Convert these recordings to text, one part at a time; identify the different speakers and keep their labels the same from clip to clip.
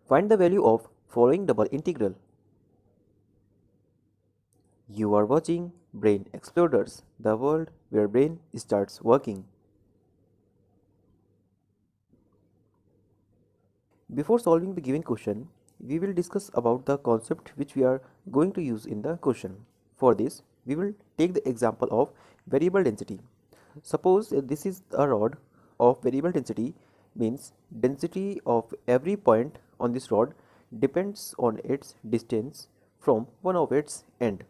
Speaker 1: Find the value of following double integral. You are watching Brain Exploders, the world where brain starts working. Before solving the given question, we will discuss about the concept which we are going to use in the question. For this, we will take the example of variable density. Suppose this is a rod of variable density, means density of every point on this rod depends on its distance from one of its end.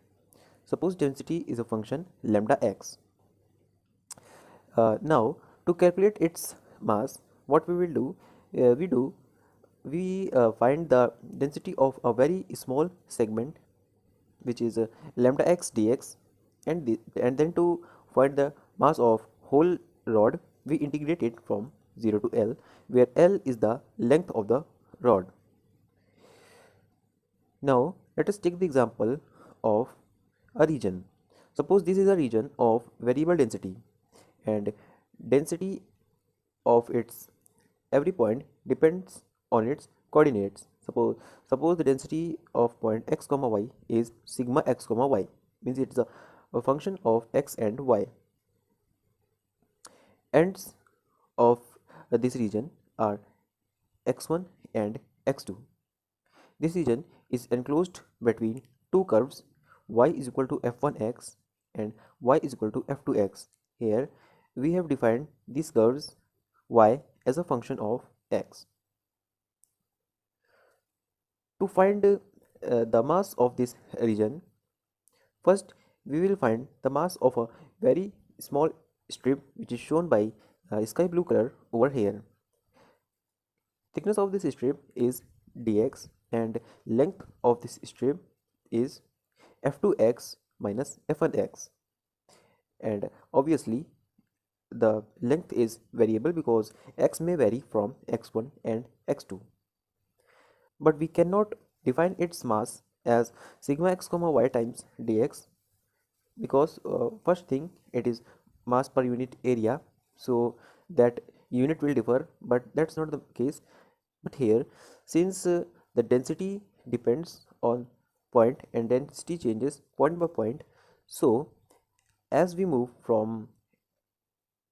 Speaker 1: Suppose density is a function lambda x. Now to calculate its mass, what we will do, we find the density of a very small segment, which is lambda x dx, and then to find the mass of whole rod, we integrate it from 0 to L, where L is the length of the rod. Now let us take the example of a region. Suppose this is a region of variable density, and density of its every point depends on its coordinates. Suppose the density of point x comma y is sigma x comma y, means it's a function of x and y. Ends of this region are x1 and x2. This region is enclosed between two curves, y is equal to f1x and y is equal to f2x. Here we have defined these curves y as a function of x. To find the mass of this region, first we will find the mass of a very small strip, which is shown by sky blue color over here. Thickness of this strip is dx and length of this strip is f2x minus f1x, and obviously the length is variable because x may vary from x1 and x2, but we cannot define its mass as sigma x comma y times dx, because first thing, it is mass per unit area, so that unit will differ, but that's not the case. But here, since the density depends on point and density changes point by point, so as we move from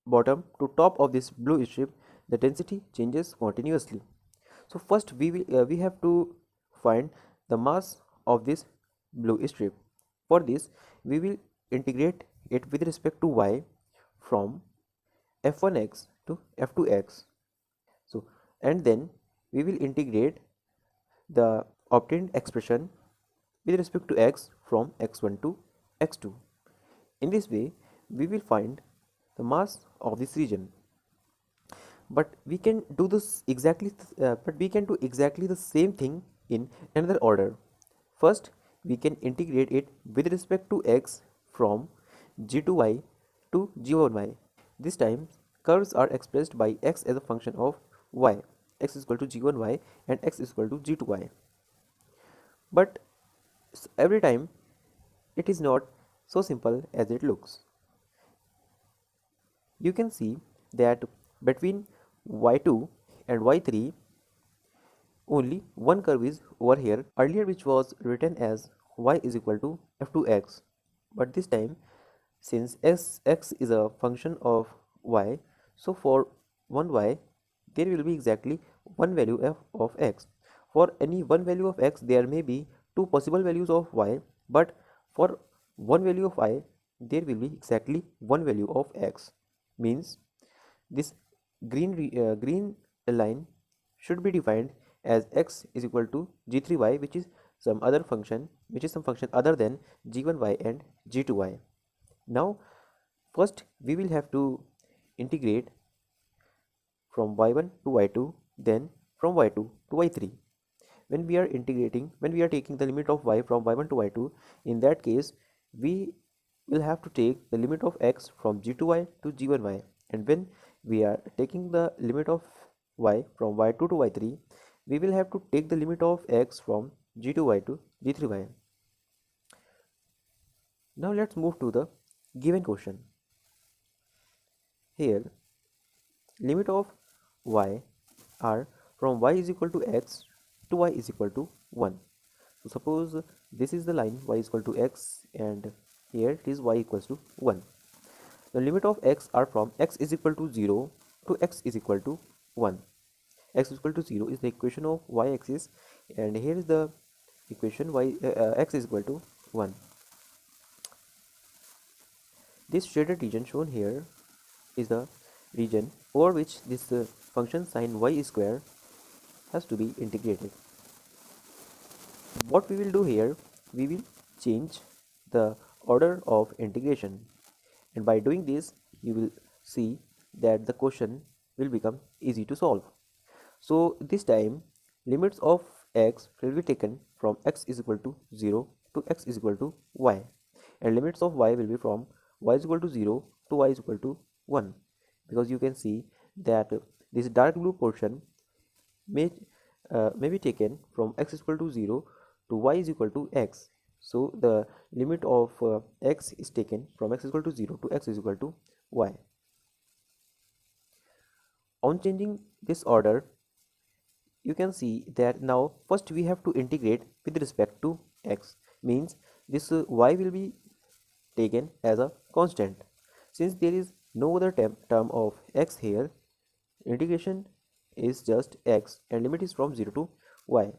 Speaker 1: bottom to top of this blue strip, the density changes continuously. So first we have to find the mass of this blue strip. For this, we will integrate it with respect to y from f1x to f2x. So, and then we will integrate the obtained expression with respect to x from x1 to x2. In this way, we will find the mass of this region. But we can do exactly the same thing in another order. First, we can integrate it with respect to x from g2y to g1y. This time, curves are expressed by x as a function of y. X is equal to g1y and x is equal to g2y. But every time, it is not so simple as it looks. You can see that between y2 and y3, only one curve is over here earlier, which was written as y is equal to f2x, but this time, since x is a function of y, so for one y there will be exactly one value of x. For any one value of x, there may be two possible values of y, but for one value of y, there will be exactly one value of x. Means this green line should be defined as x is equal to g3y, which is some function other than g1y and g2y. Now first we will have to integrate from y1 to y2, then from y2 to y3. When we are taking the limit of y from y1 to y2, in that case we will have to take the limit of x from g2y to g1y, and when we are taking the limit of y from y2 to y3, we will have to take the limit of x from g2y to g3y. Now let's move to the given question. Here, limit of y are from y is equal to x to y is equal to 1. So suppose this is the line y is equal to x, and here it is y equals to 1. The limit of x are from x is equal to 0 to x is equal to 1. X is equal to 0 is the equation of y axis, and here is the equation x is equal to 1. This shaded region shown here is the region over which this function sin y square has to be integrated. What we will do here, we will change the order of integration, and by doing this you will see that the question will become easy to solve. So this time limits of x will be taken from x is equal to 0 to x is equal to y, and limits of y will be from y is equal to 0 to y is equal to 1, because you can see that this dark blue portion may be taken from x is equal to 0 to y is equal to x. So the limit of x is taken from x is equal to 0 to x is equal to y. On changing this order, you can see that now first we have to integrate with respect to x, means this y will be taken as a constant. Since there is no other term of x here, integration is just x and limit is from 0 to y.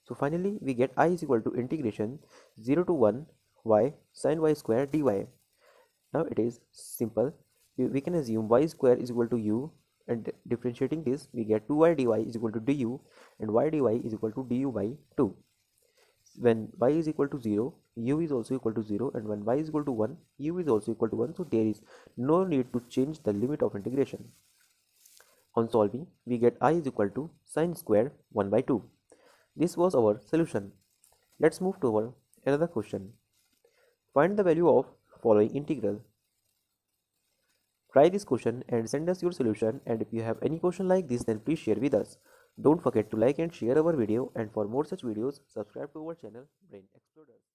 Speaker 1: So finally we get I is equal to integration 0 to 1 y sin y square dy. Now it is simple. We can assume y square is equal to u, and differentiating this we get 2y dy is equal to du, and y dy is equal to du by 2. When y is equal to 0, u is also equal to 0, and when y is equal to 1, u is also equal to 1. So there is no need to change the limit of integration. On solving, we get I is equal to sin square 1 by 2. This was our solution. Let's move to our another question. Find the value of following integral. Try this question and send us your solution, and if you have any question like this, then please share with us. Don't forget to like and share our video, and for more such videos, subscribe to our channel Brain Exploders.